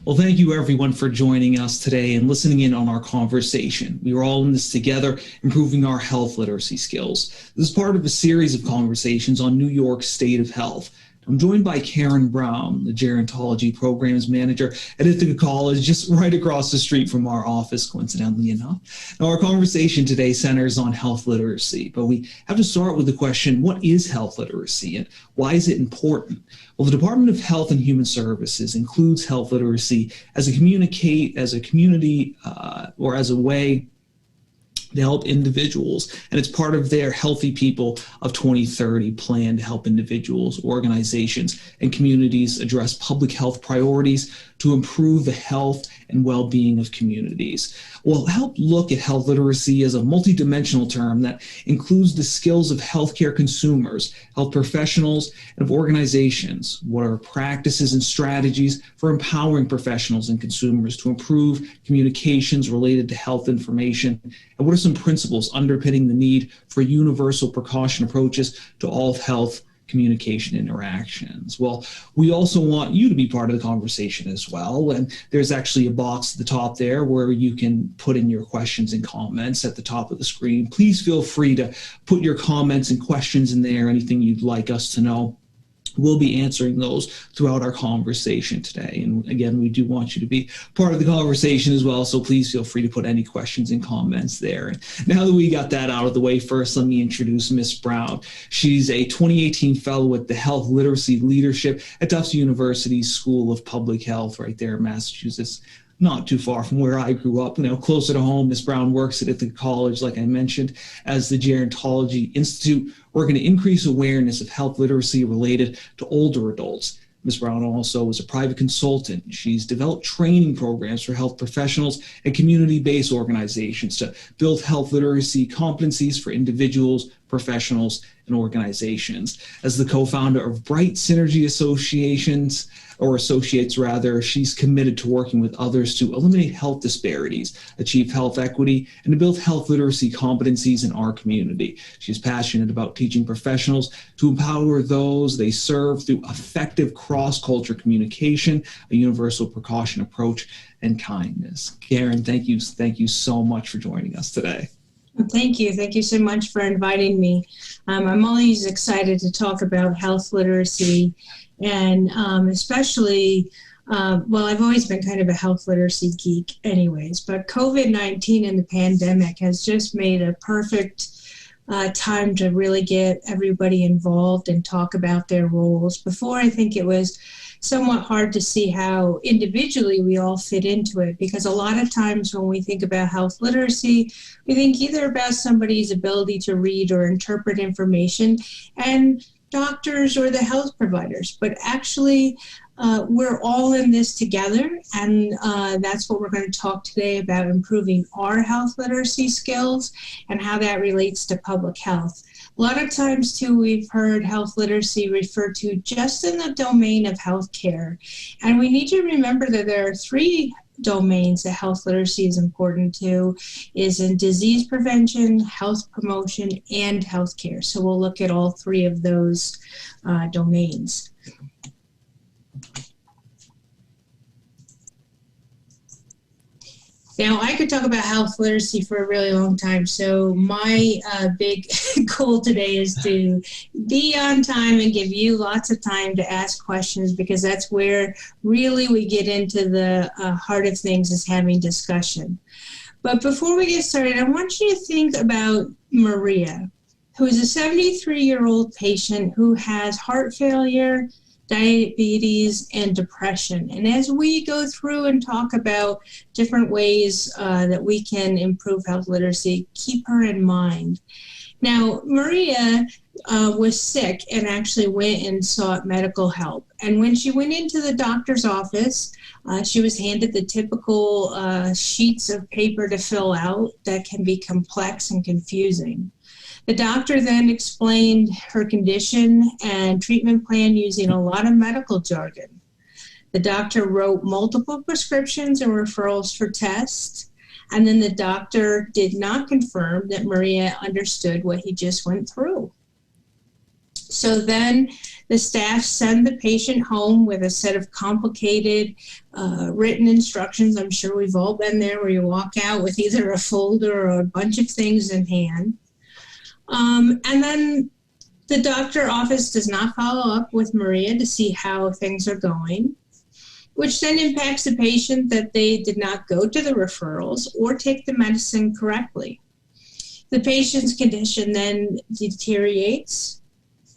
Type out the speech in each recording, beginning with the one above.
Well, thank you everyone for joining us today and listening in on our conversation. We are all in this together, improving our health literacy skills. This is part of a series of conversations on New York's state of health. I'm joined by Karen Brown, the Gerontology Programs Manager at Ithaca College, just right across the street from our office, coincidentally enough. Now, our conversation today centers on health literacy, but we have to start with the question, what is health literacy and why is it important? Well, the Department of Health and Human Services includes health literacy as a community or as a way to help individuals, and it's part of their Healthy People of 2030 plan to help individuals, organizations, and communities address public health priorities to improve the health and well-being of communities. We'll help look at health literacy as a multidimensional term that includes the skills of healthcare consumers, health professionals, and of organizations. What are practices and strategies for empowering professionals and consumers to improve communications related to health information? And what are some principles underpinning the need for universal precaution approaches to all health communication interactions? Well, we also want you to be part of the conversation as well. And there's actually a box at the top there where you can put in your questions and comments at the top of the screen. Please feel free to put your comments and questions in there, anything you'd like us to know. We'll be answering those throughout our conversation today. And again, we do want you to be part of the conversation as well, so please feel free to put any questions and comments there. And now that we got that out of the way, first, let me introduce Ms. Brown. She's a 2018 fellow at the Health Literacy Leadership at Tufts University School of Public Health right there in Massachusetts. Not too far from where I grew up, closer to home. Ms. Brown works at Ithaca College, like I mentioned, as the Gerontology Institute, working to increase awareness of health literacy related to older adults. Ms. Brown also is a private consultant. She's developed training programs for health professionals and community-based organizations to build health literacy competencies for individuals, professionals, and organizations. As the co-founder of Bright Synergy Associates, she's committed to working with others to eliminate health disparities, achieve health equity, and to build health literacy competencies in our community. She's passionate about teaching professionals to empower those they serve through effective cross-culture communication, a universal precaution approach, and kindness. Karen, thank you so much for joining us today. Thank you. Thank you so much for inviting me. I'm always excited to talk about health literacy, and especially, I've always been kind of a health literacy geek anyways, but COVID-19 and the pandemic has just made a perfect time to really get everybody involved and talk about their roles. Before, I think it was somewhat hard to see how individually we all fit into it, because a lot of times when we think about health literacy, we think either about somebody's ability to read or interpret information, and doctors or the health providers, but actually we're all in this together, and that's what we're going to talk today about, improving our health literacy skills and how that relates to public health. A lot of times, too, we've heard health literacy referred to just in the domain of healthcare. And we need to remember that there are three domains that health literacy is important to, is in disease prevention, health promotion, and healthcare. So we'll look at all three of those domains. Now, I could talk about health literacy for a really long time, so my big goal today is to be on time and give you lots of time to ask questions, because that's where really we get into the heart of things, is having discussion. But before we get started, I want you to think about Maria, who is a 73-year-old patient who has heart failure, diabetes, and depression. And as we go through and talk about different ways that we can improve health literacy, keep her in mind. Now, Maria was sick and actually went and sought medical help. And when she went into the doctor's office, she was handed the typical sheets of paper to fill out that can be complex and confusing. The doctor then explained her condition and treatment plan using a lot of medical jargon. The doctor wrote multiple prescriptions and referrals for tests, and then the doctor did not confirm that Maria understood what he just went through. So then the staff send the patient home with a set of complicated written instructions. I'm sure we've all been there, where you walk out with either a folder or a bunch of things in hand. And then the doctor office does not follow up with Maria to see how things are going, which then impacts the patient that they did not go to the referrals or take the medicine correctly. The patient's condition then deteriorates.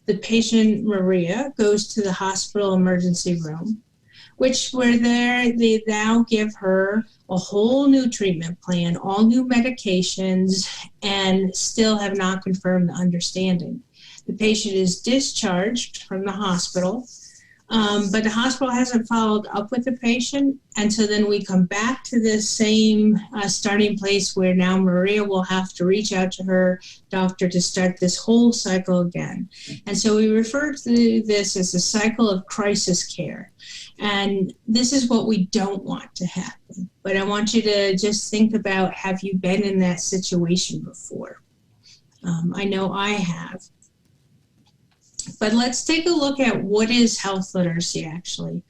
The patient, Maria, goes to the hospital emergency room, where they now give her a whole new treatment plan, all new medications, and still have not confirmed the understanding. The patient is discharged from the hospital, but the hospital hasn't followed up with the patient. And so then we come back to the same starting place, where now Maria will have to reach out to her doctor to start this whole cycle again. And so we refer to this as a cycle of crisis care. And this is what we don't want to happen. But I want you to just think about, have you been in that situation before? I know I have. But let's take a look at what is health literacy, actually.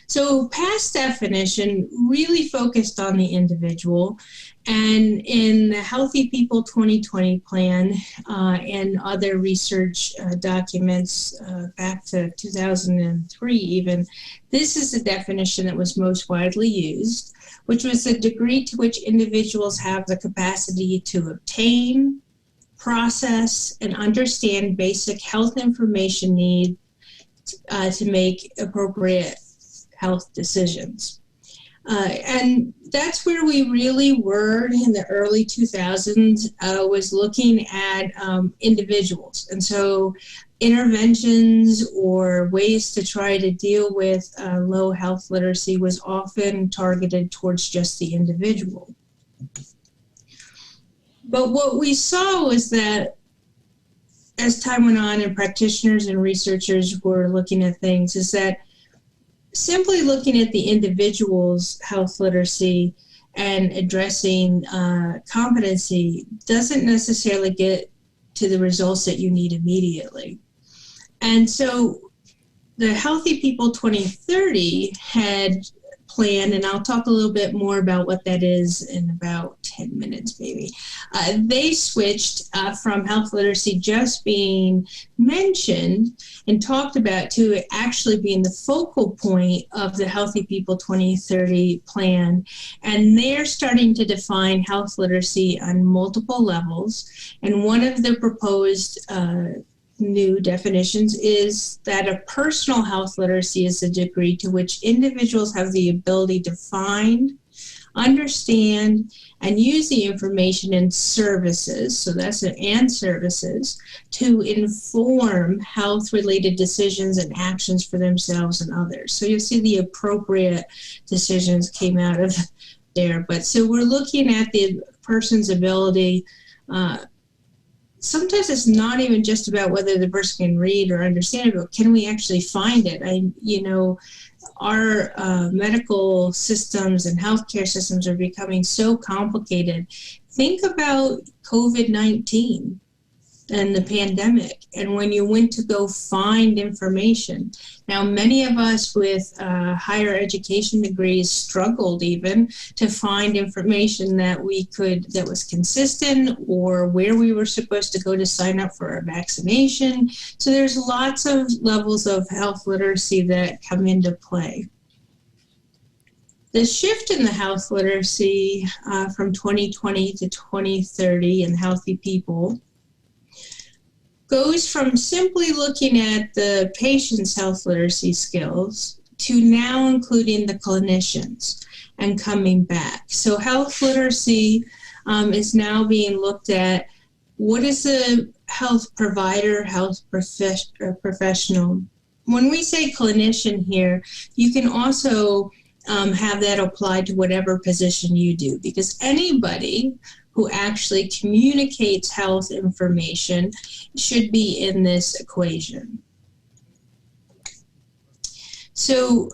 So past definition really focused on the individual, and in the Healthy People 2020 plan and other research documents back to 2003 even, this is the definition that was most widely used, which was the degree to which individuals have the capacity to obtain, process, and understand basic health information needs to make appropriate health decisions. And that's where we really were in the early 2000s, was looking at individuals. And so interventions or ways to try to deal with low health literacy was often targeted towards just the individual. But what we saw was that as time went on and practitioners and researchers were looking at things, is that simply looking at the individual's health literacy and addressing competency doesn't necessarily get to the results that you need immediately. And so the Healthy People 2030 had planned, and I'll talk a little bit more about what that is in about 10 minutes maybe. They switched from health literacy just being mentioned and talked about to actually being the focal point of the Healthy People 2030 plan. And they're starting to define health literacy on multiple levels. And one of the proposed new definitions is that a personal health literacy is the degree to which individuals have the ability to find, understand, and use the information and services, so that's an and services, to inform health-related decisions and actions for themselves and others. So you'll see the appropriate decisions came out of there. But so we're looking at the person's ability. Sometimes it's not even just about whether the person can read or understand it, but can we actually find it? Our medical systems and healthcare systems are becoming so complicated. Think about COVID-19 and the pandemic, and when you went to go find information. Now, many of us with higher education degrees struggled even to find information that was consistent, or where we were supposed to go to sign up for a vaccination. So there's lots of levels of health literacy that come into play. The shift in the health literacy from 2020 to 2030 in Healthy People goes from simply looking at the patient's health literacy skills to now including the clinicians and coming back. So health literacy is now being looked at. What is a health provider, health professional? When we say clinician here, you can also have that applied to whatever position you do, because anybody who actually communicates health information should be in this equation. So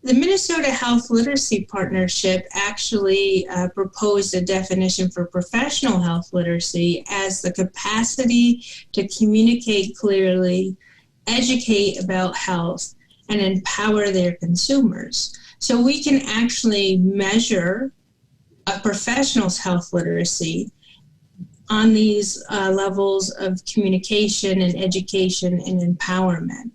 the Minnesota Health Literacy Partnership actually proposed a definition for professional health literacy as the capacity to communicate clearly educate about health and empower their consumers. So we can actually measure a professional's health literacy on these levels of communication and education and empowerment.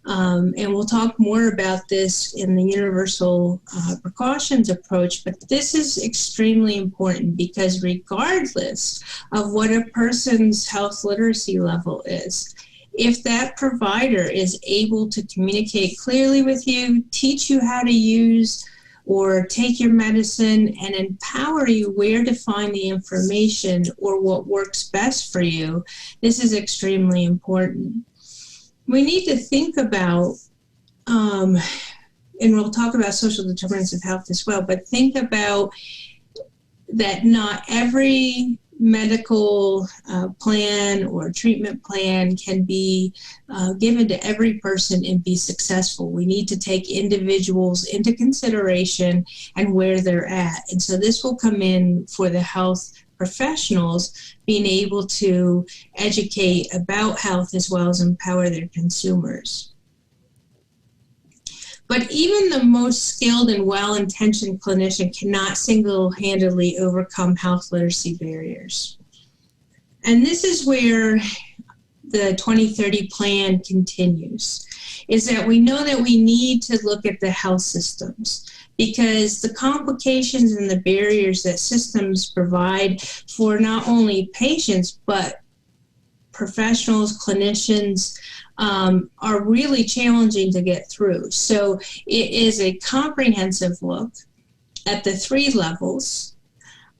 And we'll talk more about this in the universal precautions approach, but this is extremely important because regardless of what a person's health literacy level is, if that provider is able to communicate clearly with you, teach you how to use or take your medicine and empower you where to find the information or what works best for you, this is extremely important. We need to think about, and we'll talk about social determinants of health as well, but think about that not every medical plan or treatment plan can be given to every person and be successful. We need to take individuals into consideration and where they're at. And so this will come in for the health professionals being able to educate about health as well as empower their consumers. But even the most skilled and well-intentioned clinician cannot single-handedly overcome health literacy barriers. And this is where the 2030 plan continues, is that we know that we need to look at the health systems because the complications and the barriers that systems provide for not only patients, but professionals, clinicians, are really challenging to get through. So it is a comprehensive look at the three levels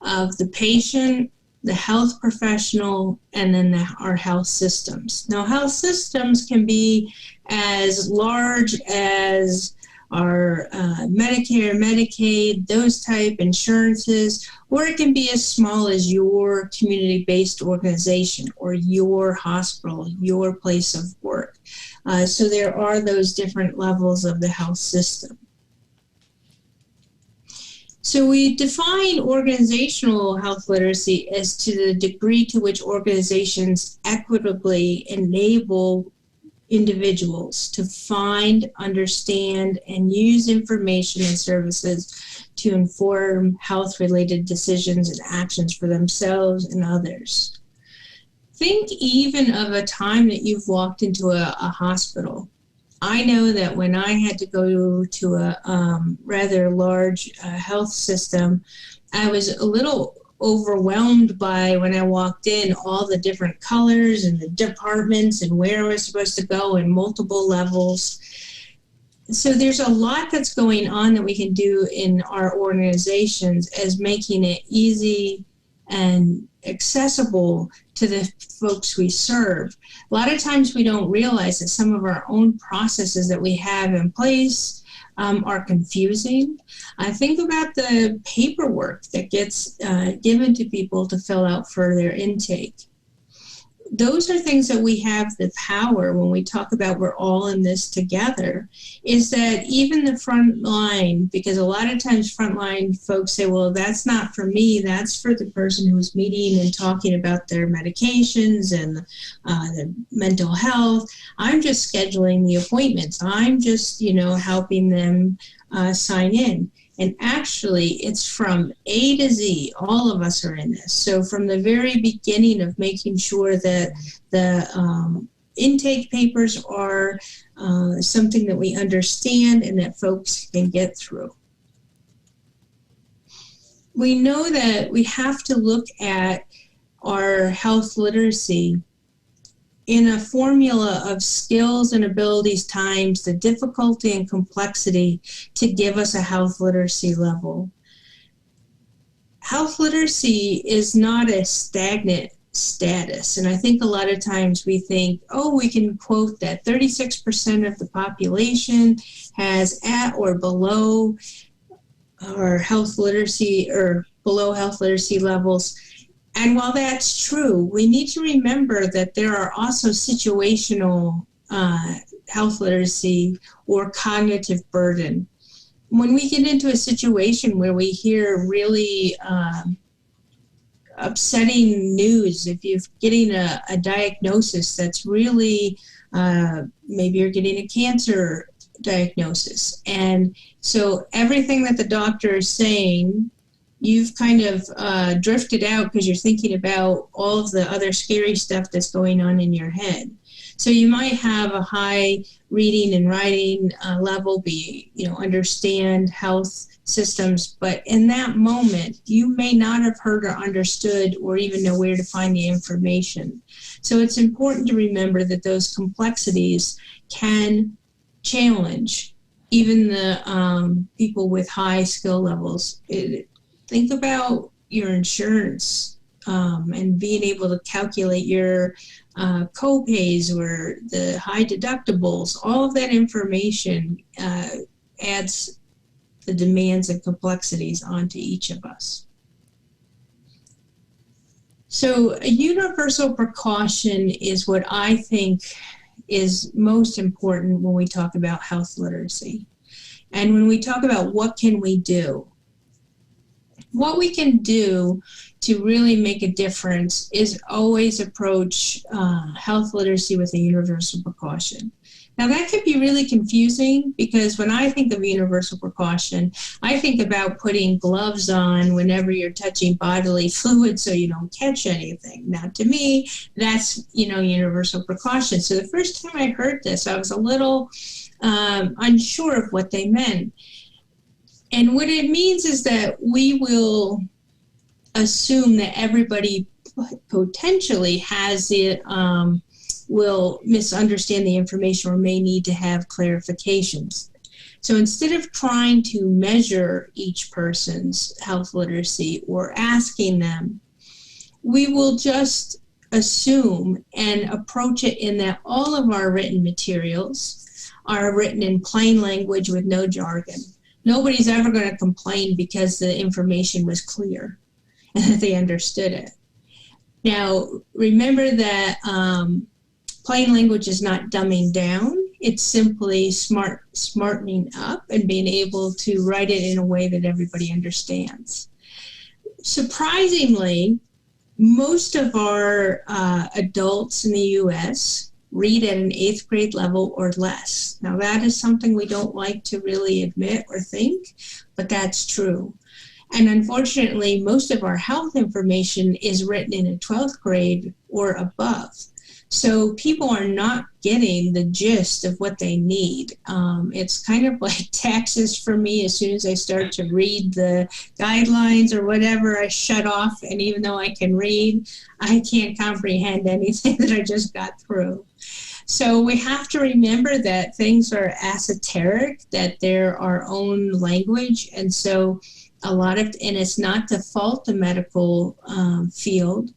of the patient, the health professional, and then our health systems. Now, health systems can be as large as our Medicare, Medicaid, those type insurances, or it can be as small as your community-based organization or your hospital, your place of work. So there are those different levels of the health system. So we define organizational health literacy as to the degree to which organizations equitably enable individuals to find, understand, and use information and services to inform health-related decisions and actions for themselves and others. Think even of a time that you've walked into a hospital. I know that when I had to go to a rather large health system, I was a little overwhelmed by, when I walked in, all the different colors and the departments and where I was supposed to go in multiple levels. So there's a lot that's going on that we can do in our organizations as making it easy and accessible to the folks we serve. A lot of times we don't realize that some of our own processes that we have in place are confusing. Think about the paperwork that gets given to people to fill out for their intake. Those are things that we have the power when we talk about we're all in this together, is that even the front line, because a lot of times frontline folks say, well, that's not for me, that's for the person who's meeting and talking about their medications and the mental health. I'm just scheduling the appointments. I'm just, helping them sign in. And actually, it's from A to Z. All of us are in this. So from the very beginning of making sure that the intake papers are something that we understand and that folks can get through. We know that we have to look at our health literacy in a formula of skills and abilities times the difficulty and complexity to give us a health literacy level. Health literacy is not a stagnant status. And I think a lot of times we think, we can quote that 36% of the population has at or below our health literacy or below health literacy levels. And while that's true, we need to remember that there are also situational health literacy or cognitive burden. When we get into a situation where we hear really upsetting news, if you're getting a diagnosis that's really Maybe you're getting a cancer diagnosis. And so everything that the doctor is saying, you've kind of drifted out because you're thinking about all of the other scary stuff that's going on in your head. So you might have a high reading and writing level, understand health systems, but in that moment, you may not have heard or understood or even know where to find the information. So it's important to remember that those complexities can challenge even the people with high skill levels. Think about your insurance and being able to calculate your co-pays or the high deductibles. All of that information adds the demands and complexities onto each of us. So a universal precaution is what I think is most important when we talk about health literacy. And when we talk about what can we do, what we can do to really make a difference is always approach health literacy with a universal precaution. Now that can be really confusing because when I think of universal precaution, I think about putting gloves on whenever you're touching bodily fluid so you don't catch anything. Now to me, that's, universal precaution. So the first time I heard this, I was a little unsure of what they meant. And what it means is that we will assume that everybody potentially has it, will misunderstand the information or may need to have clarifications. So instead of trying to measure each person's health literacy or asking them, we will just assume and approach it in that all of our written materials are written in plain language with no jargon. Nobody's ever going to complain because the information was clear and that they understood it. Now, remember that plain language is not dumbing down. It's simply smartening up and being able to write it in a way that everybody understands. Surprisingly, most of our adults in the U.S. read at an 8th grade level or less. Now, that is something we don't like to really admit or think, but that's true. And unfortunately, most of our health information is written in a 12th grade or above. So people are not getting the gist of what they need. It's kind of like taxes for me. As soon as I start to read the guidelines or whatever, I shut off. And even though I can read, I can't comprehend anything that I just got through. So we have to remember that things are esoteric, that they're our own language. And so and it's not to fault the medical field,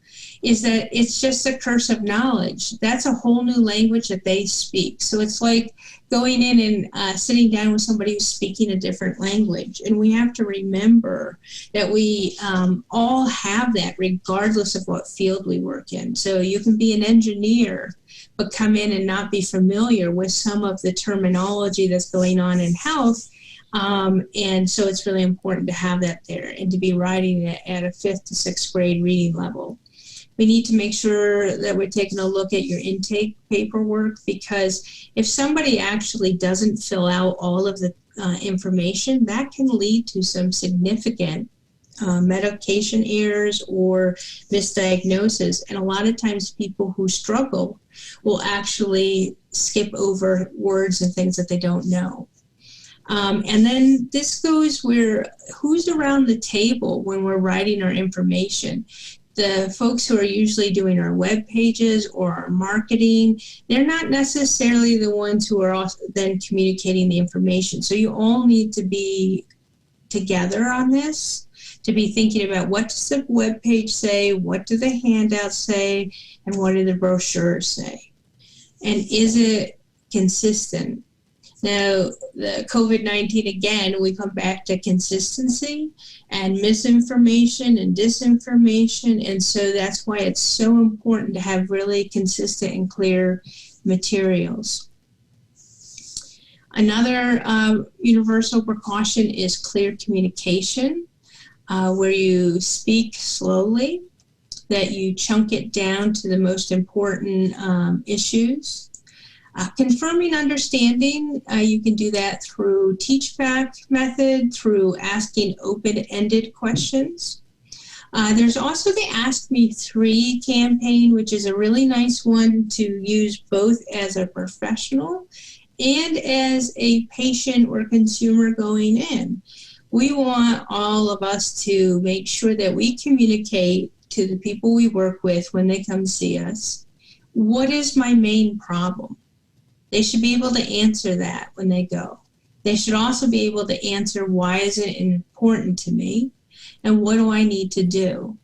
is that it's just a curse of knowledge. That's a whole new language that they speak. So it's like going in and sitting down with somebody who's speaking a different language. And we have to remember that we all have that regardless of what field we work in. So you can be an engineer, but come in and not be familiar with some of the terminology that's going on in health. And so it's really important to have that there and to be writing it at a 5th to 6th grade reading level. We need to make sure that we're taking a look at your intake paperwork, because if somebody actually doesn't fill out all of the information, that can lead to some significant medication errors or misdiagnosis. And a lot of times people who struggle will actually skip over words and things that they don't know. And then this goes where who's around the table when we're writing our information. The folks who are usually doing our web pages or our marketing, they're not necessarily the ones who are also then communicating the information. So you all need to be together on this, to be thinking about what does the web page say, what do the handouts say, and what do the brochures say? And is it consistent? Now, the COVID-19, again, we come back to consistency and misinformation and disinformation. And so that's why it's so important to have really consistent and clear materials. Another universal precaution is clear communication, where you speak slowly, that you chunk it down to the most important issues. Confirming understanding, you can do that through teach-back method, through asking open-ended questions. There's also the Ask Me 3 campaign, which is a really nice one to use both as a professional and as a patient or consumer going in. We want all of us to make sure that we communicate to the people we work with when they come see us, what is my main problem? They should be able to answer that when they go. They should also be able to answer, why is it important to me? And what do I need to do?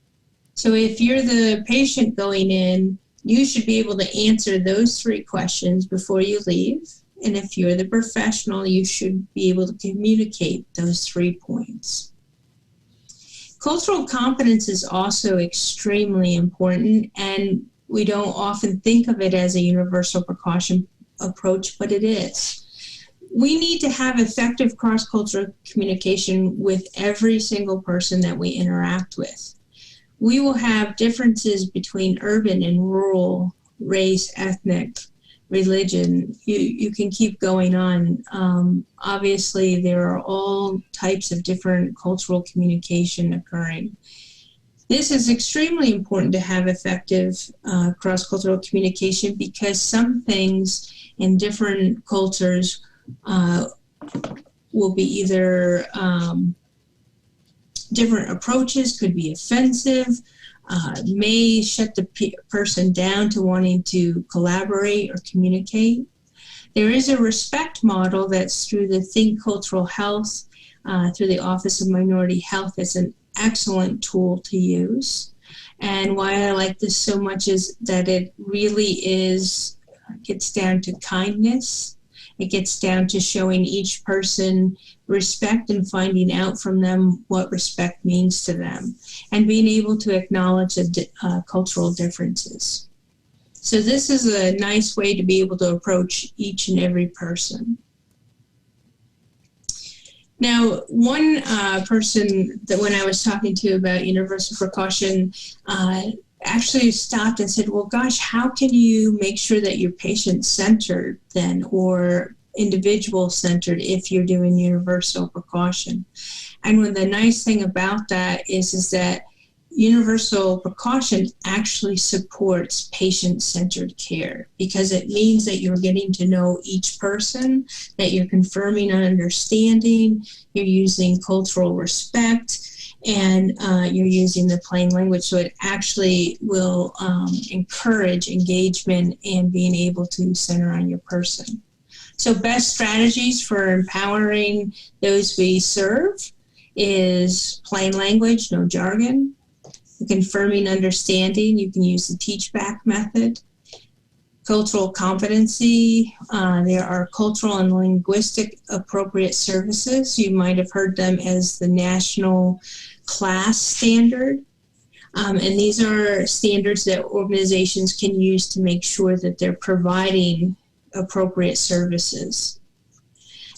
So if you're the patient going in, you should be able to answer those 3 questions before you leave. And if you're the professional, you should be able to communicate those 3 points. Cultural competence is also extremely important, and we don't often think of it as a universal precaution approach, but it is. We need to have effective cross-cultural communication with every single person that we interact with. We will have differences between urban and rural, race, ethnic, religion. You can keep going on. Obviously, there are all types of different cultural communication occurring. This is extremely important to have effective cross-cultural communication, because some things in different cultures will be either different approaches, could be offensive, may shut the person down to wanting to collaborate or communicate. There is a respect model that's through the Think Cultural Health, through the Office of Minority Health. It's an excellent tool to use. And why I like this so much is that it really gets down to kindness. It gets down to showing each person respect and finding out from them what respect means to them, and being able to acknowledge cultural differences. So this is a nice way to be able to approach each and every person. Now, one person that when I was talking to about universal precaution actually stopped and said, well, gosh, how can you make sure that you're patient-centered then, or individual-centered, if you're doing universal precaution? And the nice thing about that is that universal precaution actually supports patient-centered care, because it means that you're getting to know each person, that you're confirming an understanding, you're using cultural respect, and you're using the plain language. So it actually will encourage engagement and being able to center on your person. So best strategies for empowering those we serve is plain language, no jargon. Confirming understanding, you can use the teach-back method. Cultural competency, there are cultural and linguistic appropriate services. You might have heard them as the national class standard. And these are standards that organizations can use to make sure that they're providing appropriate services.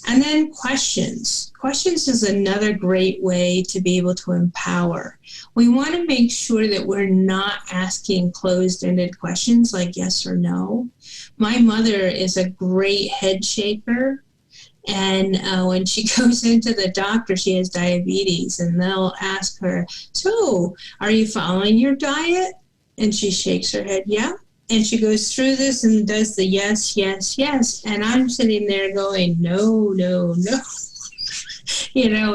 And then questions. Questions is another great way to be able to empower. We want to make sure that we're not asking closed-ended questions like yes or no. My mother is a great head shaker. And when she goes into the doctor, she has diabetes, and they'll ask her, so are you following your diet? And she shakes her head, yeah. And she goes through this and does the yes, yes, yes. And I'm sitting there going, no, no, no.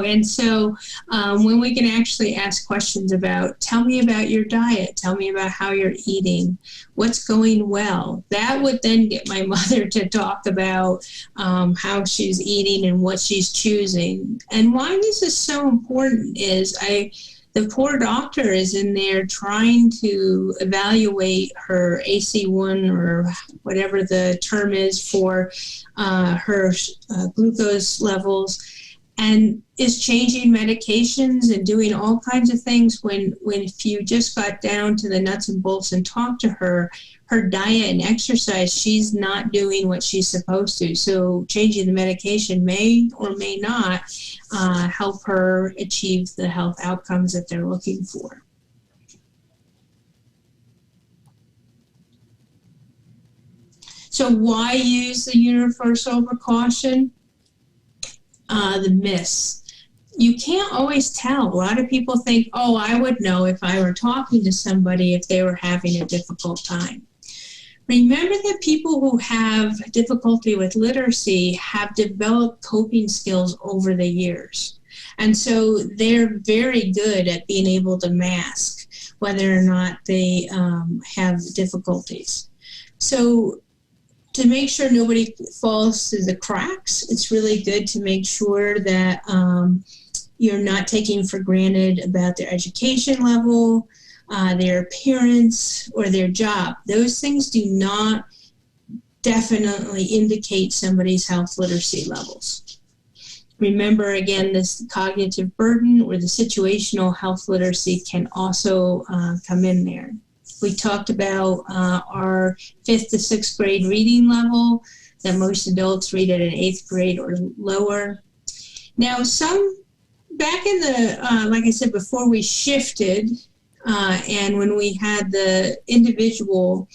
And so when we can actually ask questions about, tell me about your diet, tell me about how you're eating, what's going well, that would then get my mother to talk about how she's eating and what she's choosing. And why this is so important is the poor doctor is in there trying to evaluate her AC1 or whatever the term is for her glucose levels, and is changing medications and doing all kinds of things when if you just got down to the nuts and bolts and talked to her diet and exercise, she's not doing what she's supposed to. So changing the medication may or may not help her achieve the health outcomes that they're looking for. So why use the universal precaution? The myths. You can't always tell. A lot of people think, oh, I would know if I were talking to somebody if they were having a difficult time. Remember that people who have difficulty with literacy have developed coping skills over the years. And so they're very good at being able to mask whether or not they have difficulties. So to make sure nobody falls through the cracks, it's really good to make sure that you're not taking for granted about their education level, their appearance, or their job. Those things do not definitely indicate somebody's health literacy levels. Remember, again, this cognitive burden or the situational health literacy can also come in there. We talked about our 5th to 6th grade reading level, that most adults read at an 8th grade or lower. Now, back in the, like I said before, we shifted, and when we had the individual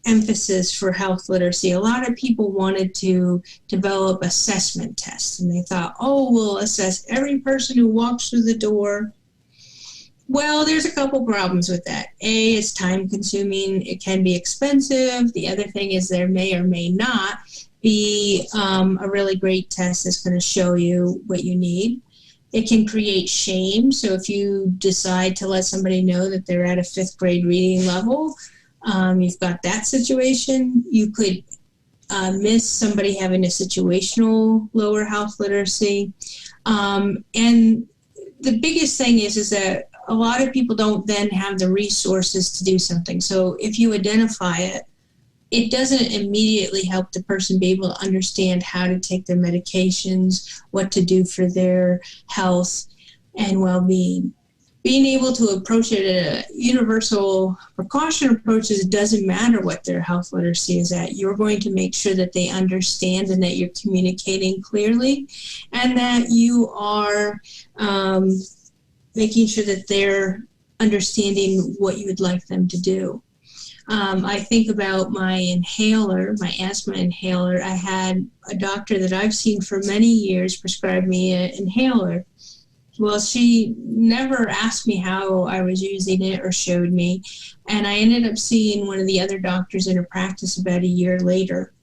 emphasis for health literacy, a lot of people wanted to develop assessment tests, and they thought, oh, we'll assess every person who walks through the door. Well, there's a couple problems with that. A, it's time consuming. It can be expensive. The other thing is there may or may not be a really great test that's going to show you what you need. It can create shame. So if you decide to let somebody know that they're at a 5th grade reading level, you've got that situation. You could miss somebody having a situational lower health literacy. And the biggest thing is that a lot of people don't then have the resources to do something. So if you identify it, it doesn't immediately help the person be able to understand how to take their medications, what to do for their health and well-being. Being able to approach it at a universal precaution approach is it doesn't matter what their health literacy is at. You're going to make sure that they understand and that you're communicating clearly and that you are making sure that they're understanding what you would like them to do. I think about my inhaler, my asthma inhaler. I had a doctor that I've seen for many years prescribe me an inhaler. Well, she never asked me how I was using it or showed me. And I ended up seeing one of the other doctors in her practice about a year later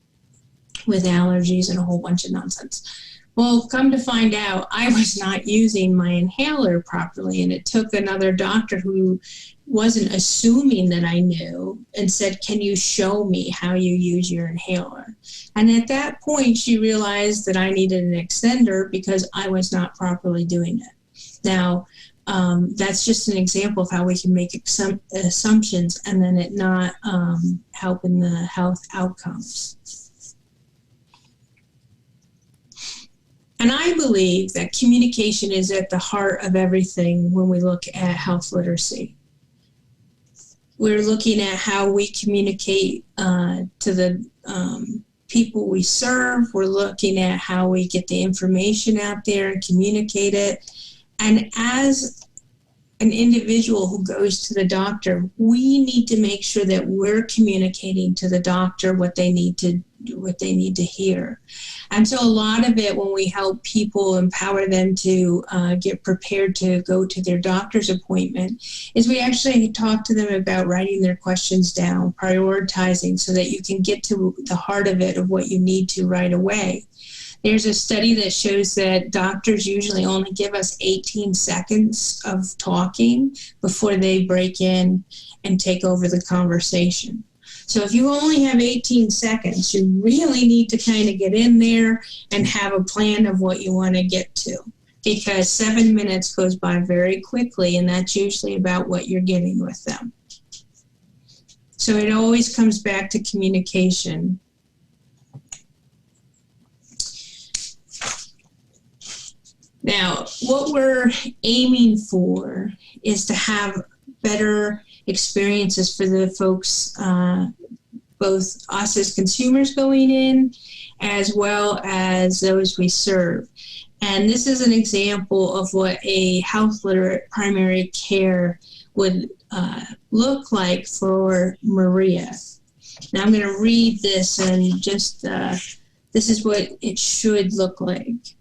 with allergies and a whole bunch of nonsense. Well, come to find out, I was not using my inhaler properly, and it took another doctor who wasn't assuming that I knew and said, can you show me how you use your inhaler? And at that point, she realized that I needed an extender because I was not properly doing it. Now, that's just an example of how we can make assumptions and then it not help in the health outcomes. And I believe that communication is at the heart of everything when we look at health literacy. We're looking at how we communicate to the people we serve. We're looking at how we get the information out there and communicate it. And as an individual who goes to the doctor, we need to make sure that we're communicating to the doctor what they need to hear. And so a lot of it, when we help people, empower them to get prepared to go to their doctor's appointment, is we actually talk to them about writing their questions down, prioritizing so that you can get to the heart of it, of what you need to right away. There's a study that shows that doctors usually only give us 18 seconds of talking before they break in and take over the conversation. So if you only have 18 seconds, you really need to kind of get in there and have a plan of what you want to get to, because 7 minutes goes by very quickly, and that's usually about what you're getting with them. So it always comes back to communication. Now, what we're aiming for is to have better experiences for the folks, both us as consumers going in, as well as those we serve. And this is an example of what a health literate primary care would look like for Maria. Now I'm going to read this and just, this is what it should look like.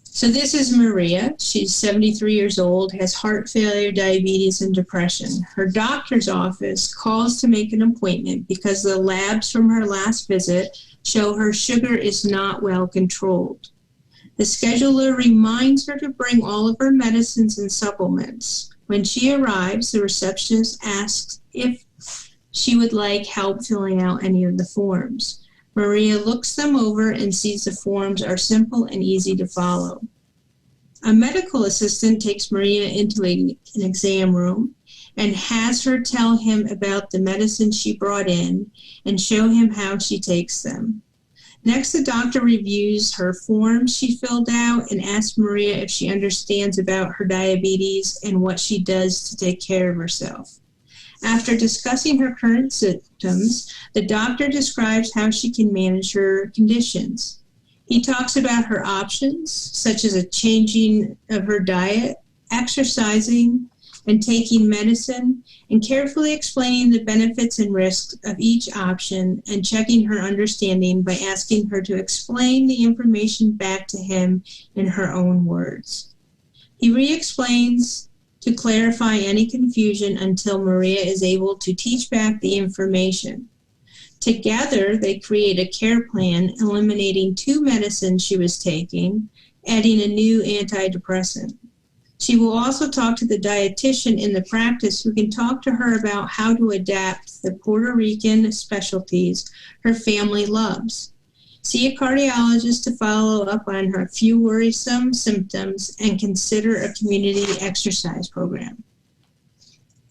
So this is Maria. She's 73 years old, has heart failure, diabetes, and depression. Her doctor's office calls to make an appointment because the labs from her last visit show her sugar is not well controlled. The scheduler reminds her to bring all of her medicines and supplements. When she arrives, the receptionist asks if she would like help filling out any of the forms. Maria looks them over and sees the forms are simple and easy to follow. A medical assistant takes Maria into an exam room and has her tell him about the medicine she brought in and show him how she takes them. Next, the doctor reviews her forms she filled out and asks Maria if she understands about her diabetes and what she does to take care of herself. After discussing her current symptoms, the doctor describes how she can manage her conditions. He talks about her options, such as a changing of her diet, exercising, and taking medicine, and carefully explaining the benefits and risks of each option and checking her understanding by asking her to explain the information back to him in her own words. He re-explains to clarify any confusion until Maria is able to teach back the information. Together, they create a care plan eliminating 2 medicines she was taking, adding a new antidepressant. She will also talk to the dietitian in the practice who can talk to her about how to adapt the Puerto Rican specialties her family loves. See a cardiologist to follow up on her few worrisome symptoms and consider a community exercise program.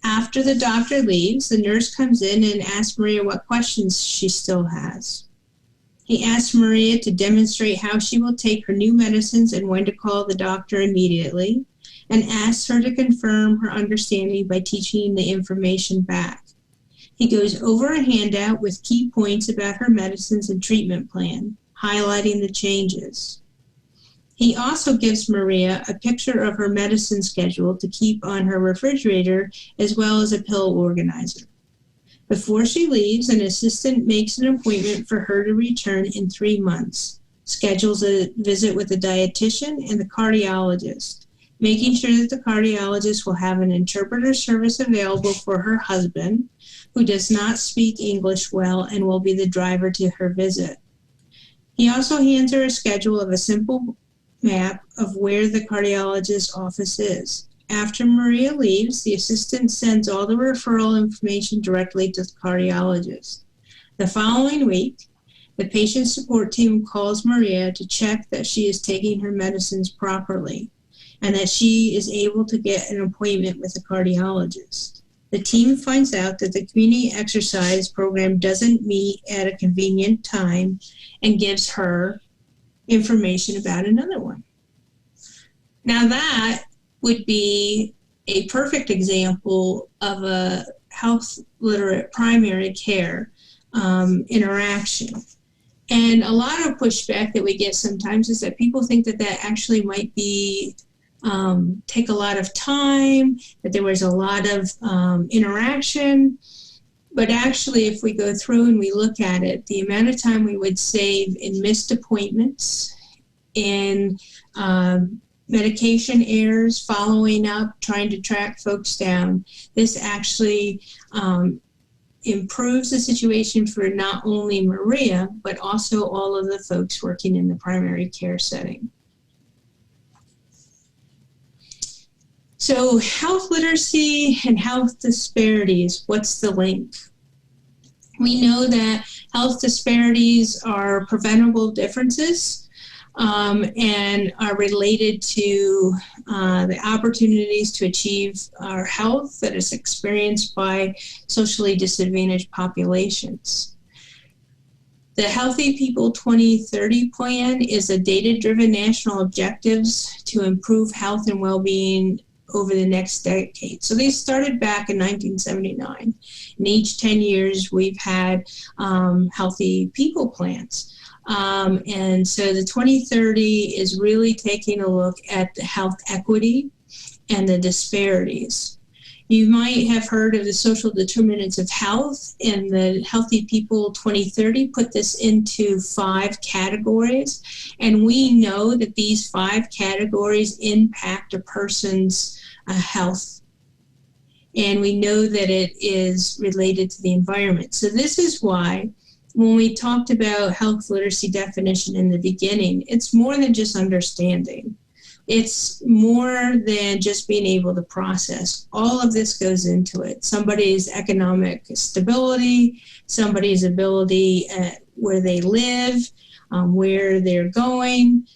After the doctor leaves, the nurse comes in and asks Maria what questions she still has. He asks Maria to demonstrate how she will take her new medicines and when to call the doctor immediately, and asks her to confirm her understanding by teaching the information back. He goes over a handout with key points about her medicines and treatment plan, highlighting the changes. He also gives Maria a picture of her medicine schedule to keep on her refrigerator, as well as a pill organizer. Before she leaves, an assistant makes an appointment for her to return in 3 months, schedules a visit with a dietitian and the cardiologist, making sure that the cardiologist will have an interpreter service available for her husband, who does not speak English well and will be the driver to her visit. He also hands her a schedule of a simple map of where the cardiologist's office is. After Maria leaves, the assistant sends all the referral information directly to the cardiologist. The following week, the patient support team calls Maria to check that she is taking her medicines properly and that she is able to get an appointment with a cardiologist. The team finds out that the community exercise program doesn't meet at a convenient time and gives her information about another one. Now that would be a perfect example of a health literate primary care interaction. And a lot of pushback that we get sometimes is that people think that that actually might be take a lot of time, that there was a lot of interaction. But actually, if we go through and we look at it, the amount of time we would save in missed appointments, in medication errors, following up, trying to track folks down, this actually improves the situation for not only Maria, but also all of the folks working in the primary care setting. So health literacy and health disparities, what's the link? We know that health disparities are preventable differences and are related to the opportunities to achieve our health that is experienced by socially disadvantaged populations. The Healthy People 2030 Plan is a data-driven national objectives to improve health and well-being over the next decade. So they started back in 1979. In each 10 years, we've had Healthy People plans. And so the 2030 is really taking a look at the health equity and the disparities. You might have heard of the social determinants of health, and the Healthy People 2030 put this into 5 categories. And we know that these 5 categories impact a person's health. And we know that it is related to the environment. So this is why when we talked about health literacy definition in the beginning, it's more than just understanding. It's more than just being able to process. All of this goes into it. Somebody's economic stability, somebody's ability where they live, where they're going.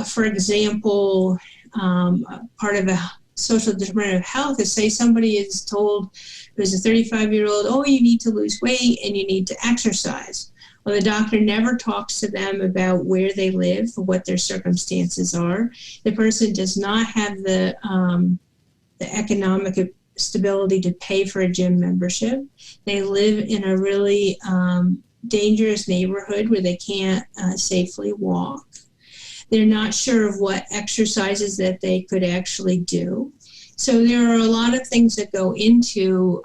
For example, part of a social determinant of health is, say somebody is told, who's a 35-year-old, oh, you need to lose weight and you need to exercise. Well, the doctor never talks to them about where they live or what their circumstances are. The person does not have the economic stability to pay for a gym membership. They live in a really dangerous neighborhood where they can't safely walk. They're not sure of what exercises that they could actually do. So there are a lot of things that go into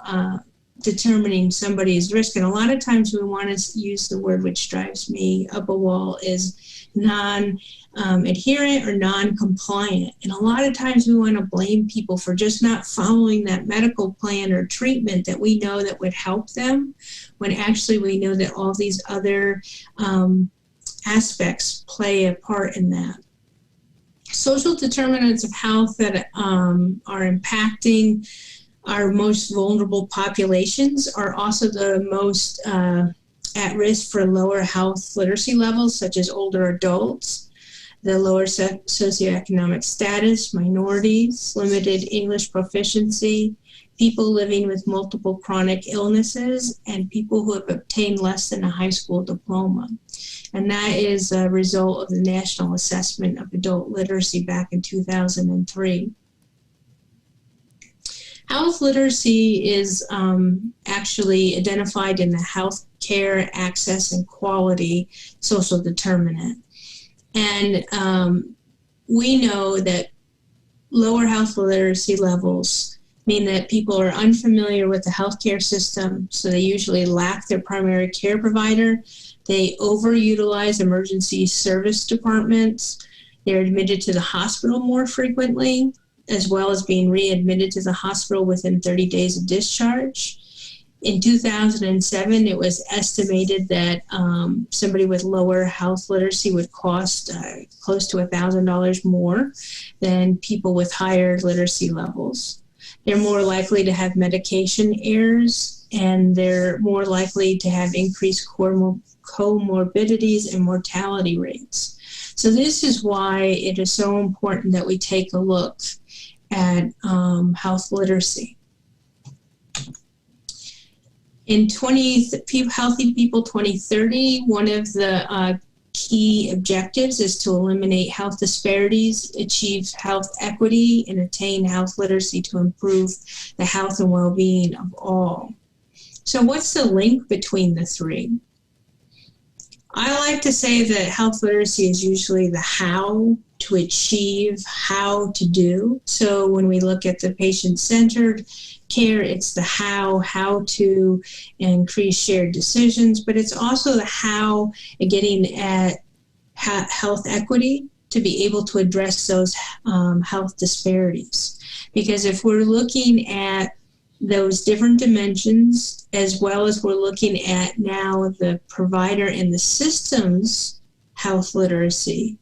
determining somebody's risk. And a lot of times we want to use the word which drives me up a wall is non-adherent or non-compliant. And a lot of times we want to blame people for just not following that medical plan or treatment that we know that would help them, when actually we know that all these other aspects play a part in that. Social determinants of health that are impacting our most vulnerable populations are also the most at risk for lower health literacy levels, such as older adults, the lower socioeconomic status, minorities, limited English proficiency, people living with multiple chronic illnesses, and people who have obtained less than a high school diploma. And that is a result of the National Assessment of Adult Literacy back in 2003. Health literacy is actually identified in the health care access and quality social determinant. And we know that lower health literacy levels mean that people are unfamiliar with the healthcare system, so they usually lack their primary care provider. They overutilize emergency service departments. They're admitted to the hospital more frequently, as well as being readmitted to the hospital within 30 days of discharge. In 2007, it was estimated that somebody with lower health literacy would cost close to $1,000 more than people with higher literacy levels. They're more likely to have medication errors, and they're more likely to have increased comorbidities and mortality rates. So this is why it is so important that we take a look at health literacy. In Healthy People 2030, one of the key objectives is to eliminate health disparities, achieve health equity, and attain health literacy to improve the health and well-being of all. So what's the link between the three? I like to say that health literacy is usually the how to achieve, how to do. So when we look at the patient-centered care, it's the how to increase shared decisions, but it's also the how at getting at health equity to be able to address those health disparities. Because if we're looking at those different dimensions, as well as we're looking at now the provider and the system's health literacy,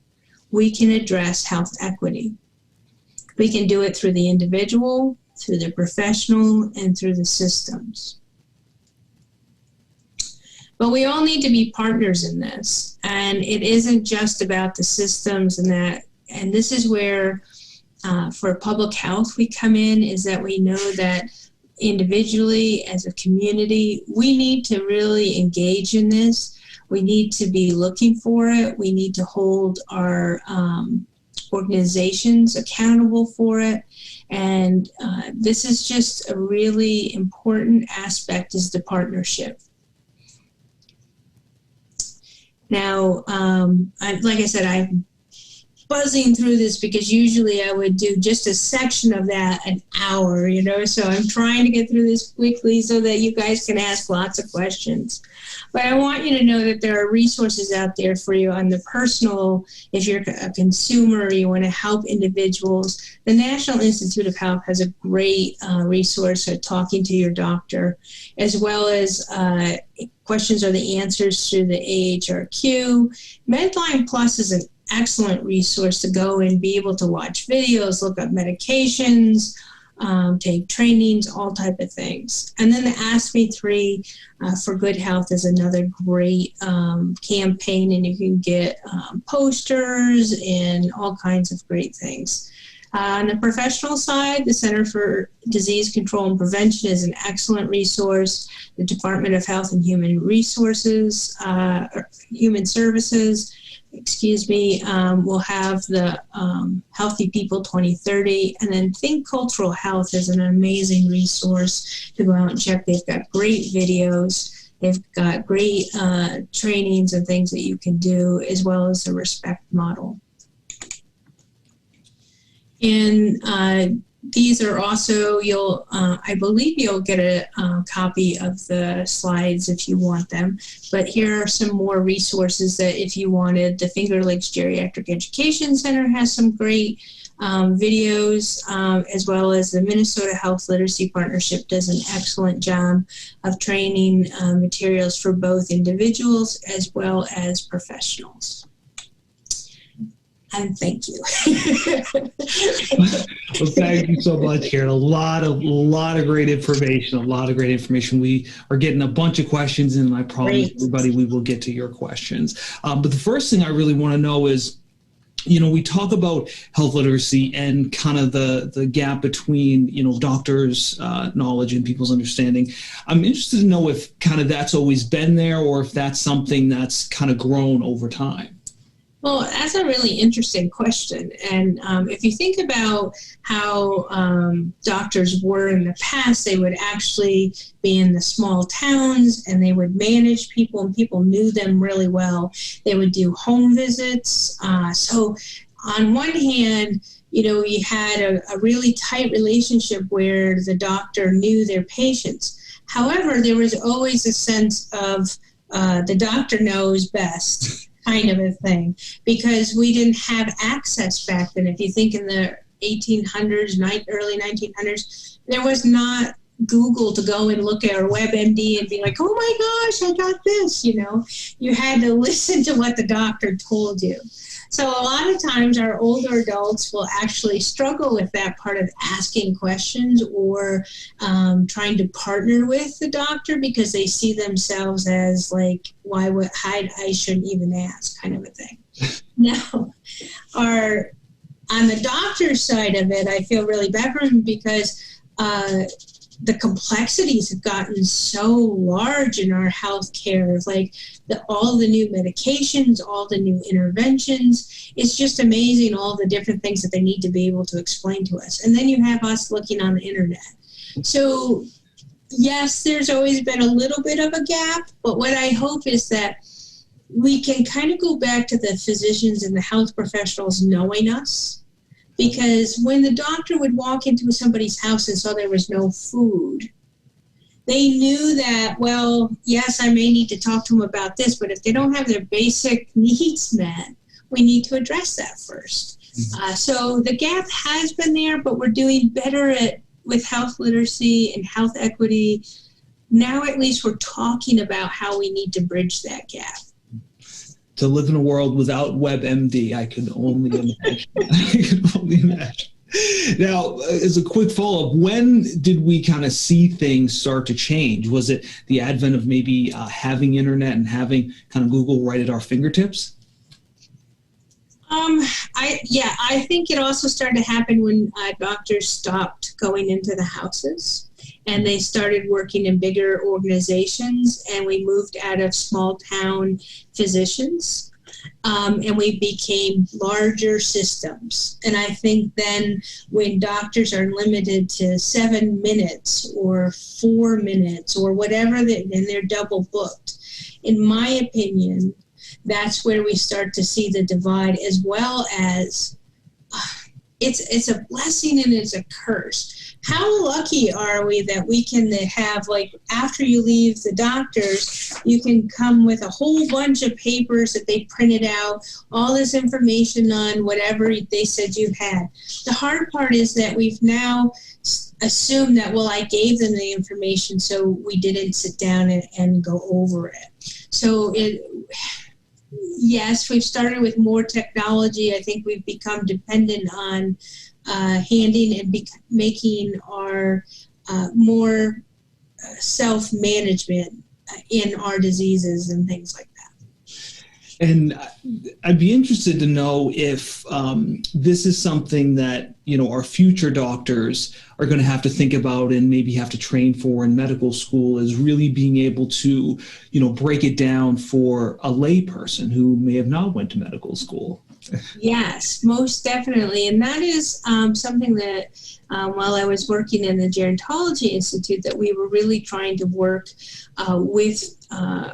we can address health equity. We can do it through the individual, through the professional, and through the systems. But we all need to be partners in this, and it isn't just about the systems and that. And this is where, for public health, we come in, is that we know that individually, as a community, we need to really engage in this. We need to be looking for it. We need to hold our organizations accountable for it. And this is just a really important aspect, is the partnership. Now, like I said, I'm buzzing through this because usually I would do just a section of that an hour, so I'm trying to get through this quickly so that you guys can ask lots of questions. But I want you to know that there are resources out there for you on the personal, if you're a consumer or you want to help individuals. The National Institute of Health has a great resource for talking to your doctor, as well as questions are the answers through the AHRQ. Medline Plus is an excellent resource to go and be able to watch videos, look up medications, take trainings, all type of things. And then the Ask Me 3 for Good Health is another great campaign, and you can get posters and all kinds of great things. On the professional side, the Center for Disease Control and Prevention is an excellent resource. The Department of Health and Human Services, will have the Healthy People 2030. And then Think Cultural Health is an amazing resource to go out and check. They've got great videos. They've got great trainings and things that you can do, as well as the RESPECT model. And these are also, I believe you'll get a copy of the slides if you want them. But here are some more resources that if you wanted. The Finger Lakes Geriatric Education Center has some great videos, as well as the Minnesota Health Literacy Partnership does an excellent job of training materials for both individuals as well as professionals. And thank you. Well, thank you so much, Karen. A lot of great information. We are getting a bunch of questions, and I promise everybody we will get to your questions. But the first thing I really want to know is, we talk about health literacy and kind of the gap between, doctors' knowledge and people's understanding. I'm interested to know if kind of that's always been there, or if that's something that's kind of grown over time. Well, that's a really interesting question. And if you think about how doctors were in the past, they would actually be in the small towns and they would manage people, and people knew them really well. They would do home visits. So on one hand, you had a really tight relationship where the doctor knew their patients. However, there was always a sense of the doctor knows best kind of a thing, because we didn't have access back then. If you think in the 1800s, early 1900s, there was not Google to go and look at, or WebMD and be like, oh my gosh, I got this, You had to listen to what the doctor told you. So a lot of times our older adults will actually struggle with that part of asking questions or trying to partner with the doctor, because they see themselves as like, I shouldn't even ask, kind of a thing. Now, on the doctor's side of it, I feel really bad for them, because the complexities have gotten so large in our healthcare, like all the new medications, all the new interventions. It's just amazing, all the different things that they need to be able to explain to us. And then you have us looking on the internet. So yes, there's always been a little bit of a gap, but what I hope is that we can kind of go back to the physicians and the health professionals knowing us. Because when the doctor would walk into somebody's house and saw there was no food, they knew that, well, yes, I may need to talk to them about this, but if they don't have their basic needs met, we need to address that first. Mm-hmm. So the gap has been there, but we're doing better with health literacy and health equity. Now at least we're talking about how we need to bridge that gap. To live in a world without WebMD, I can only imagine. Now, as a quick follow-up, when did we kind of see things start to change? Was it the advent of maybe having internet and having kind of Google right at our fingertips? I think it also started to happen when doctors stopped going into the houses and they started working in bigger organizations, and we moved out of small town physicians, and we became larger systems. And I think then when doctors are limited to 7 minutes or 4 minutes or whatever, and they're double booked, in my opinion, that's where we start to see the divide, as well as it's a blessing and it's a curse. How lucky are we that we can have, like, after you leave the doctors, you can come with a whole bunch of papers that they printed out, all this information on whatever they said you had. The hard part is that we've now assumed that, well, I gave them the information, so we didn't sit down and go over it. So yes, we've started with more technology. I think we've become dependent on handing and making our more self-management in our diseases and things like that. And I'd be interested to know if this is something that, our future doctors are going to have to think about and maybe have to train for in medical school, is really being able to, break it down for a lay person who may have not went to medical school. Yes, most definitely. And that is something that while I was working in the Gerontology Institute, that we were really trying to work with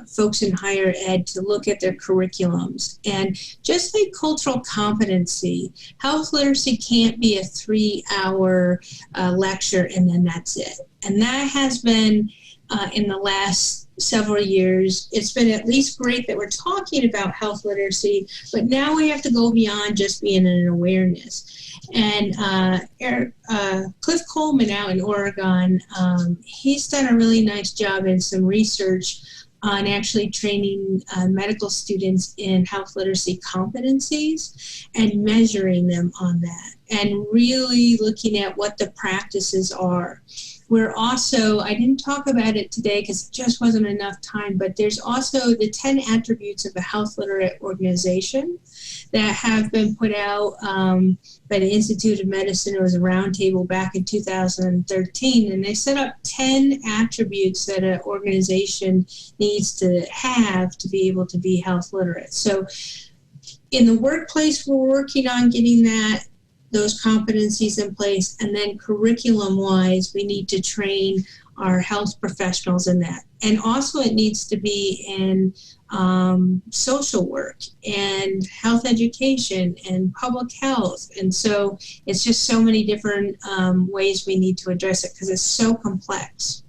folks in higher ed to look at their curriculums. And just like cultural competency, health literacy can't be a 3-hour lecture and then that's it. And that has been in the last several years. It's been at least great that we're talking about health literacy, but now we have to go beyond just being an awareness. And Cliff Coleman out in Oregon, he's done a really nice job in some research on actually training medical students in health literacy competencies and measuring them on that, and really looking at what the practices are. We're also, I didn't talk about it today because it just wasn't enough time, but there's also the 10 attributes of a health literate organization that have been put out by the Institute of Medicine. It was a roundtable back in 2013, and they set up 10 attributes that an organization needs to have to be able to be health literate. So in the workplace, we're working on getting those competencies in place, and then curriculum-wise, we need to train our health professionals in that. And also it needs to be in social work and health education and public health. And so it's just so many different ways we need to address it because it's so complex.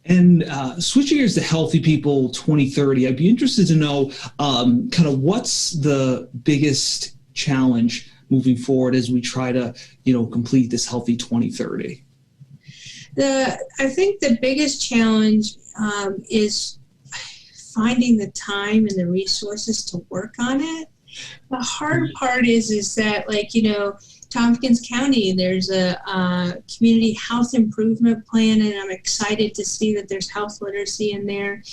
And switching gears to Healthy People 2030, I'd be interested to know kind of what's the biggest challenge moving forward as we try to, complete this Healthy 2030? I think the biggest challenge is finding the time and the resources to work on it. The hard part is that, like, Tompkins County, there's a community health improvement plan, and I'm excited to see that there's health literacy in there.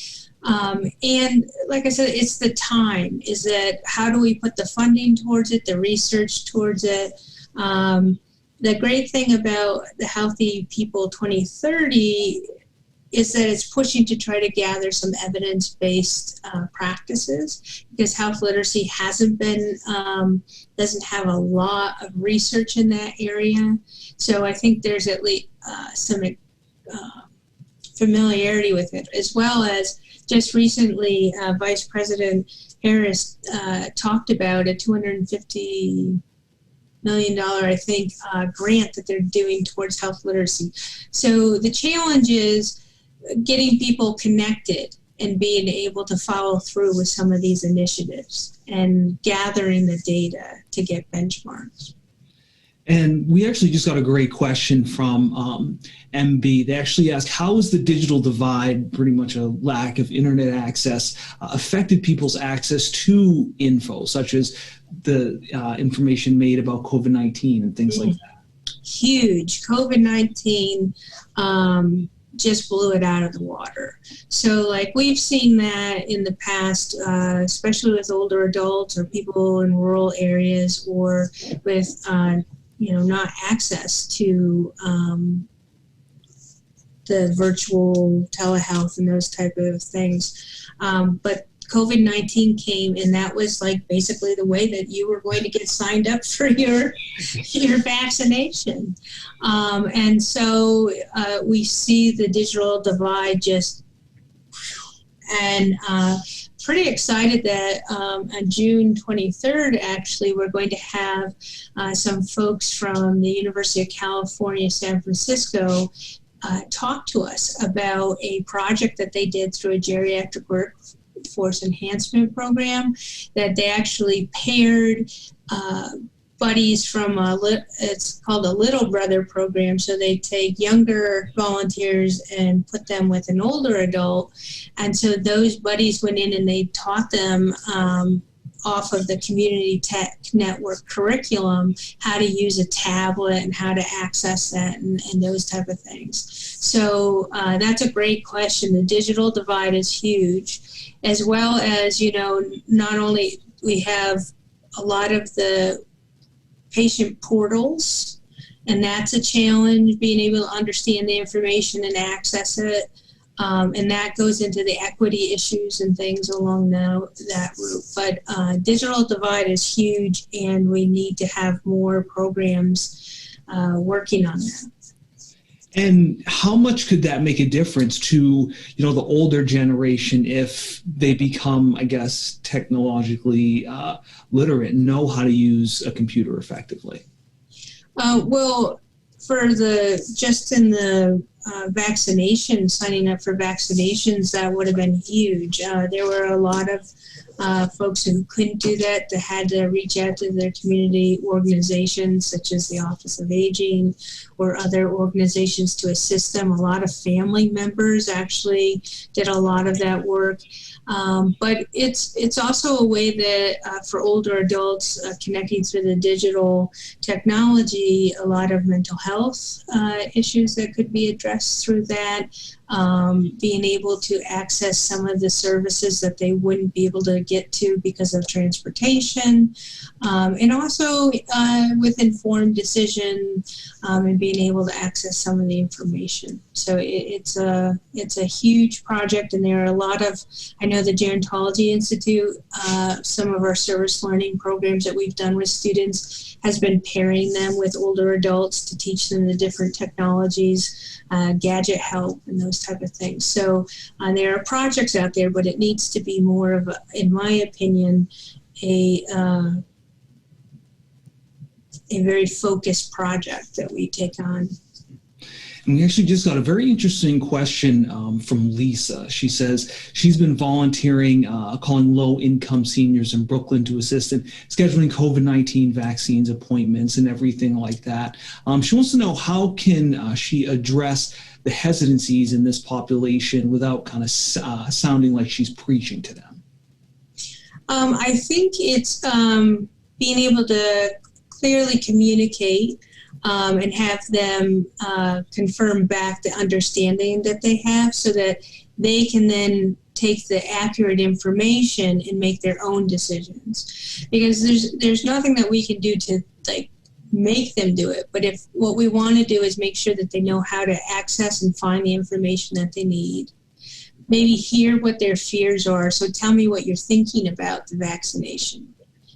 And like I said, it's the time. Is that how do we put the funding towards it, the research towards it? The great thing about the Healthy People 2030 is that it's pushing to try to gather some evidence-based practices, because health literacy hasn't been, doesn't have a lot of research in that area. So I think there's at least some familiarity with it, as well as just recently Vice President Harris talked about a $250 million, I think, grant that they're doing towards health literacy. So the challenge is getting people connected and being able to follow through with some of these initiatives and gathering the data to get benchmarks. And we actually just got a great question from MB. They actually asked, how has the digital divide, pretty much a lack of internet access, affected people's access to info, such as the information made about COVID-19 and things like that? Huge. COVID-19 just blew it out of the water. So, like, we've seen that in the past, especially with older adults or people in rural areas, or with not access to the virtual telehealth and those type of things. But COVID-19 came, and that was like basically the way that you were going to get signed up for your vaccination. And so we see the digital divide just, and pretty excited that on June 23rd, actually, we're going to have some folks from the University of California, San Francisco, talk to us about a project that they did through a geriatric workforce enhancement program, that they actually paired buddies from it's called a Little Brother program. So they take younger volunteers and put them with an older adult. And so those buddies went in and they taught them off of the Community Tech Network curriculum how to use a tablet and how to access that and those type of things. So that's a great question. The digital divide is huge, as well as, not only we have a lot of the patient portals, and that's a challenge, being able to understand the information and access it. And that goes into the equity issues and things along that route. But digital divide is huge, and we need to have more programs working on that. And how much could that make a difference to, the older generation if they become, I guess, technologically literate and know how to use a computer effectively? Well, just in the vaccination, signing up for vaccinations, that would have been huge. There were a lot of folks who couldn't do that had to reach out to their community organizations, such as the Office of Aging or other organizations, to assist them. A lot of family members actually did a lot of that work. But it's also a way that for older adults connecting through the digital technology, a lot of mental health issues that could be addressed through that, being able to access some of the services that they wouldn't be able to get to because of transportation, and also with informed decision and being able to access some of the information. So it's a huge project, and there are a lot of, I know the Gerontology Institute, some of our service learning programs that we've done with students has been pairing them with older adults to teach them the different technologies, gadget help, and those type of things. So there are projects out there, but it needs to be more of, in my opinion, a very focused project that we take on. And we actually just got a very interesting question from Lisa. She says she's been volunteering, calling low-income seniors in Brooklyn to assist in scheduling COVID-19 vaccines appointments and everything like that. She wants to know, how can she address the hesitancies in this population without kind of sounding like she's preaching to them? I think it's being able to clearly communicate and have them confirm back the understanding that they have, so that they can then take the accurate information and make their own decisions. Because there's nothing that we can do to make them do it, but if what we want to do is make sure that they know how to access and find the information that they need. Maybe hear what their fears are. So tell me what you're thinking about the vaccination.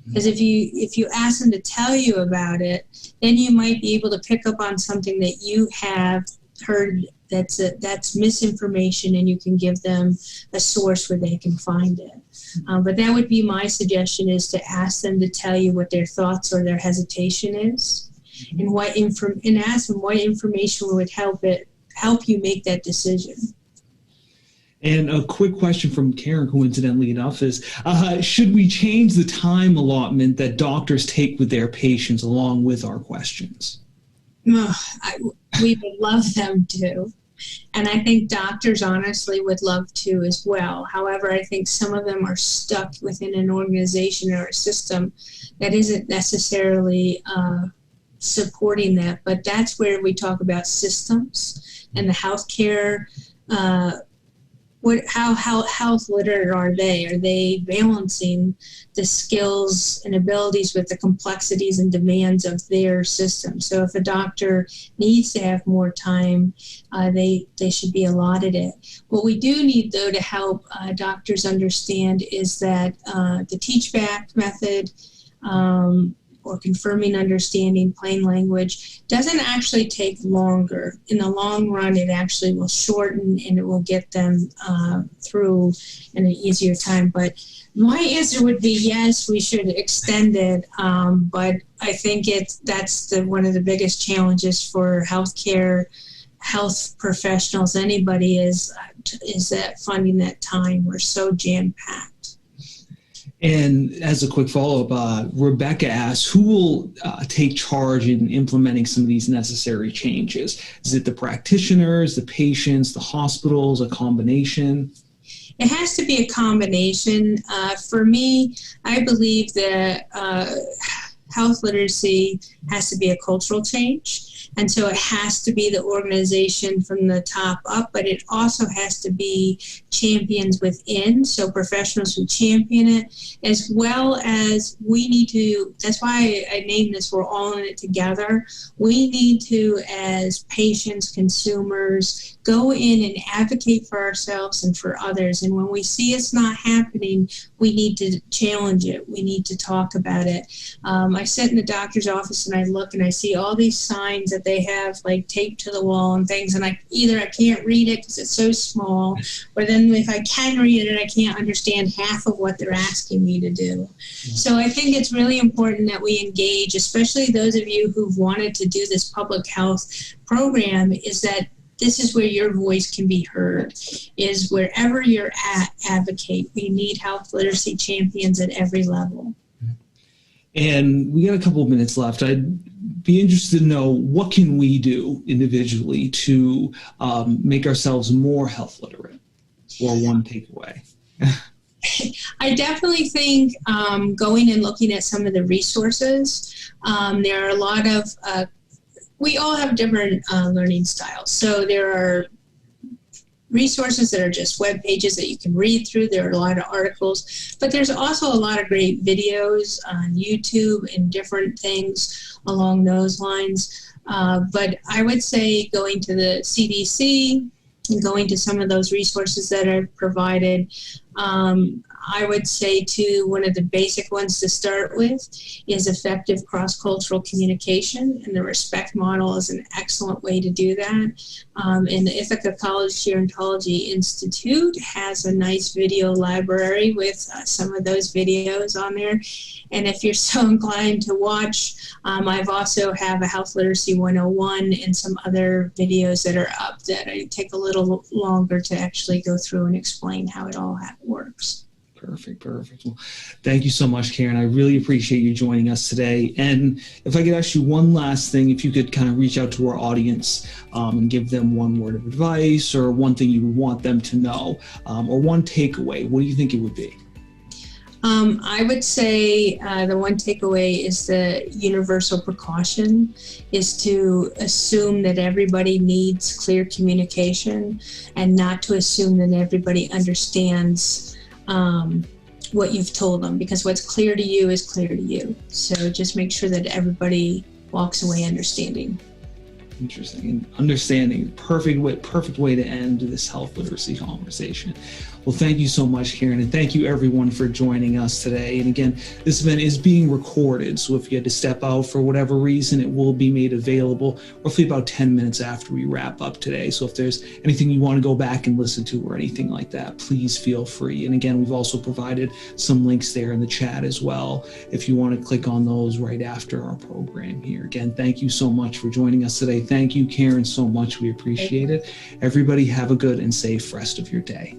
Because if you ask them to tell you about it, then you might be able to pick up on something that you have heard that's misinformation, and you can give them a source where they can find it. But that would be my suggestion, is to ask them to tell you what their thoughts or their hesitation is, and and ask them what information would help you make that decision. And a quick question from Karen, coincidentally enough, is should we change the time allotment that doctors take with their patients along with our questions? We would love them to. And I think doctors honestly would love to as well. However, I think some of them are stuck within an organization or a system that isn't necessarily supporting that. But that's where we talk about systems and the healthcare. How health literate are they? Are they balancing the skills and abilities with the complexities and demands of their system? So if a doctor needs to have more time, they should be allotted it. What we do need, though, to help doctors understand is that the teach back method, or confirming understanding, plain language, doesn't actually take longer. In the long run, it actually will shorten and it will get them through in an easier time. But my answer would be yes, we should extend it. But I think that's one of the biggest challenges for health professionals, anybody, is that finding that time. We're so jam-packed. And as a quick follow-up, Rebecca asks, who will take charge in implementing some of these necessary changes? Is it the practitioners, the patients, the hospitals, a combination? It has to be a combination. For me, I believe that health literacy has to be a cultural change. And so it has to be the organization from the top up, but it also has to be champions within, so professionals who champion it, as well as we need to, that's why I named this, we're all in it together. We need to, as patients, consumers, go in and advocate for ourselves and for others. And when we see it's not happening, we need to challenge it. We need to talk about it. I sit in the doctor's office and I look and I see all these signs that they have like taped to the wall and things, and I can't read it because it's so small, or then if I can read it, I can't understand half of what they're asking me to do. So I think it's really important that we engage, especially those of you who've wanted to do this public health program, is that this is where your voice can be heard, is wherever you're at, advocate. We need health literacy champions at every level. And we got a couple of minutes left. I'd be interested to know, what can we do individually to make ourselves more health literate, or one takeaway? I definitely think going and looking at some of the resources. There are a lot of we all have different learning styles. So there are resources that are just web pages that you can read through. There are a lot of articles, but there's also a lot of great videos on YouTube and different things along those lines. But I would say going to the CDC and going to some of those resources that are provided. I would say, too, one of the basic ones to start with is effective cross-cultural communication, and the RESPECT model is an excellent way to do that. And the Ithaca College Gerontology Institute has a nice video library with some of those videos on there. And if you're so inclined to watch, I've also have a Health Literacy 101 and some other videos that are up that I take a little longer to actually go through and explain how it all works. Perfect. Well, thank you so much, Karen. I really appreciate you joining us today. And if I could ask you one last thing, if you could kind of reach out to our audience and give them one word of advice or one thing you would want them to know, or one takeaway, what do you think it would be? I would say the one takeaway is the universal precaution is to assume that everybody needs clear communication and not to assume that everybody understands what you've told them, because what's clear to you is clear to you. So just make sure that everybody walks away understanding. Interesting. And understanding, perfect way to end this health literacy conversation. Well, thank you so much, Karen, and thank you everyone for joining us today. And again, this event is being recorded, so if you had to step out for whatever reason, it will be made available roughly about 10 minutes after we wrap up today. So if there's anything you want to go back and listen to or anything like that, please feel free. And again, we've also provided some links there in the chat as well, if you want to click on those right after our program here. Again, thank you so much for joining us today. Thank you, Karen, so much. We appreciate it. Everybody have a good and safe rest of your day.